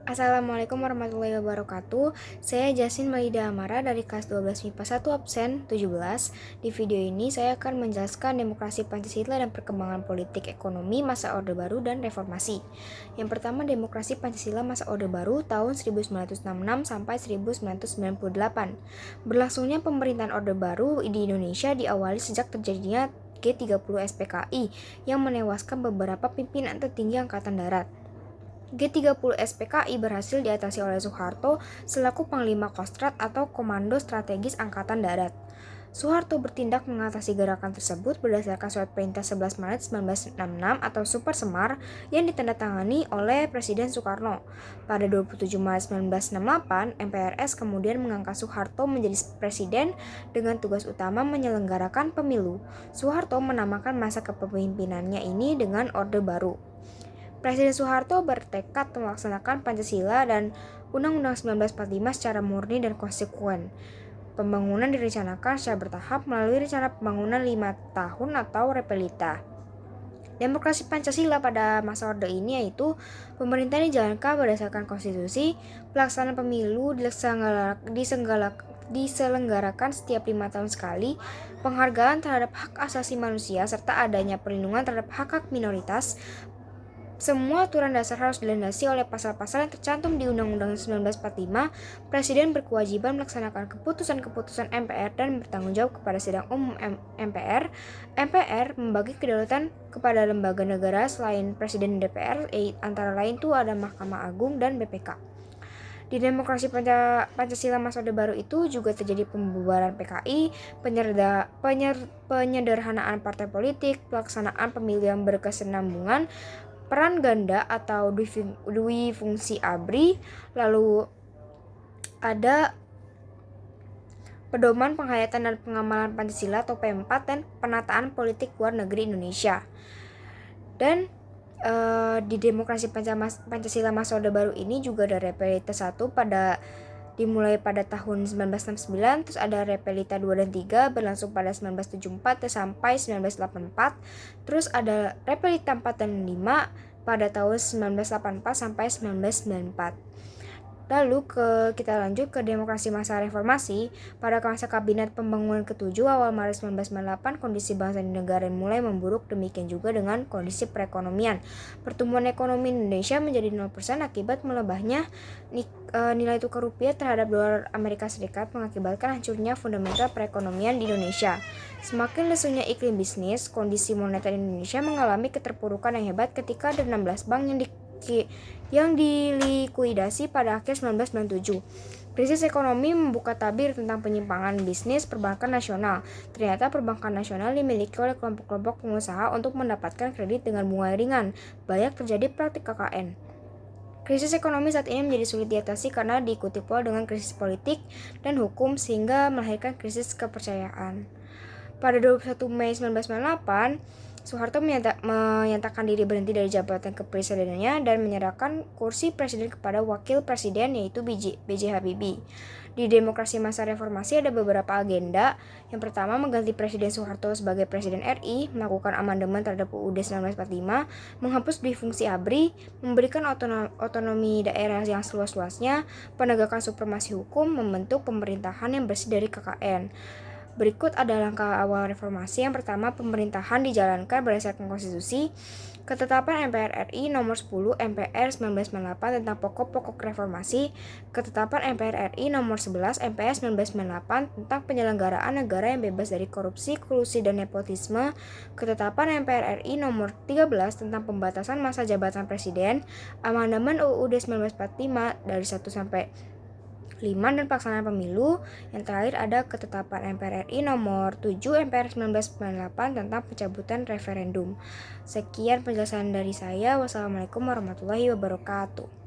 Assalamualaikum warahmatullahi wabarakatuh. Saya Jasin Maida Amara dari kelas 12 MIPA 1 absen 17. Di video ini saya akan menjelaskan demokrasi Pancasila dan perkembangan politik ekonomi masa Orde Baru dan reformasi. Yang pertama, demokrasi Pancasila masa Orde Baru tahun 1966 sampai 1998. Berlangsungnya pemerintahan Orde Baru di Indonesia diawali sejak terjadinya G30 SPKI yang menewaskan beberapa pimpinan tertinggi Angkatan Darat. G30 SPKI berhasil diatasi oleh Soeharto selaku Panglima Kostrat atau Komando Strategis Angkatan Darat. Soeharto bertindak mengatasi gerakan tersebut berdasarkan Surat Perintah 11 Maret 1966 atau Super Semar yang ditandatangani oleh Presiden Soekarno. Pada 27 Maret 1968, MPRS kemudian mengangkat Soeharto menjadi presiden dengan tugas utama menyelenggarakan pemilu. Soeharto menamakan masa kepemimpinannya ini dengan Orde Baru. Presiden Soeharto bertekad melaksanakan Pancasila dan Undang-Undang 1945 secara murni dan konsekuen. Pembangunan direncanakan secara bertahap melalui rencana pembangunan 5 tahun atau Repelita. Demokrasi Pancasila pada masa Orde ini yaitu pemerintahan dijalankan berdasarkan konstitusi, pelaksanaan pemilu diselenggarakan setiap 5 tahun sekali, penghargaan terhadap hak asasi manusia, serta adanya perlindungan terhadap hak-hak minoritas. Semua aturan dasar harus dilandasi oleh pasal-pasal yang tercantum di Undang-Undang 1945. Presiden berkewajiban melaksanakan keputusan-keputusan MPR dan bertanggung jawab kepada sidang umum MPR. MPR membagi kedaulatan kepada lembaga negara selain Presiden DPR, antara lain itu ada Mahkamah Agung dan BPK. Di demokrasi Pancasila masa Orde Baru itu juga terjadi pembubaran PKI, penyederhanaan partai politik, pelaksanaan pemilu yang berkesinambungan, peran ganda atau dui fungsi ABRI, lalu ada pedoman penghayatan dan pengamalan Pancasila atau P4 dan penataan politik luar negeri Indonesia. Dan di demokrasi Pancasila masa Orde Baru ini juga ada Repelita 1 dimulai pada tahun 1969, terus ada Repelita 2 dan 3 berlangsung pada 1974 sampai 1984, terus ada Repelita 4 dan 5 pada tahun 1984 sampai 1994. Lalu kita lanjut ke demokrasi masa reformasi. Pada masa kabinet pembangunan ke-7 awal Maret 1998, kondisi bangsa dan negara mulai memburuk, demikian juga dengan kondisi perekonomian. Pertumbuhan ekonomi Indonesia menjadi 0% akibat melebahnya nilai tukar rupiah terhadap dolar Amerika Serikat mengakibatkan hancurnya fundamental perekonomian di Indonesia. Semakin lesunya iklim bisnis, kondisi moneter Indonesia mengalami keterpurukan yang hebat ketika ada 16 bank yang dilikuidasi pada akhir 1997. Krisis ekonomi membuka tabir tentang penyimpangan bisnis perbankan nasional. Ternyata perbankan nasional dimiliki oleh kelompok-kelompok pengusaha untuk mendapatkan kredit dengan bunga ringan. Banyak terjadi praktik KKN. Krisis ekonomi saat ini menjadi sulit diatasi karena diikuti pula dengan krisis politik dan hukum sehingga melahirkan krisis kepercayaan. Pada 21 Mei 1998, Soeharto menyatakan diri berhenti dari jabatan kepresidenannya dan menyerahkan kursi presiden kepada wakil presiden yaitu B.J. Habibie. Di demokrasi masa reformasi ada beberapa agenda. Yang pertama, mengganti Presiden Soeharto sebagai Presiden RI, melakukan amandemen terhadap UUD 1945, menghapus dui fungsi ABRI, memberikan otonomi daerah yang seluas-luasnya, penegakan supremasi hukum, membentuk pemerintahan yang bersih dari KKN. Berikut ada langkah awal reformasi. Yang pertama, pemerintahan dijalankan berdasarkan konstitusi. Ketetapan MPR RI nomor 10 MPR 1998 tentang pokok-pokok reformasi. Ketetapan MPR RI nomor 11 MPR 1998 tentang penyelenggaraan negara yang bebas dari korupsi, kolusi, dan nepotisme. Ketetapan MPR RI nomor 13 tentang pembatasan masa jabatan presiden. Amandemen UUD 1945 dari 1 sampai 5 dan pelaksanaan pemilu. Yang terakhir ada ketetapan MPR RI nomor 7 MPR 1998 tentang pencabutan referendum. Sekian penjelasan dari saya. Wassalamualaikum warahmatullahi wabarakatuh.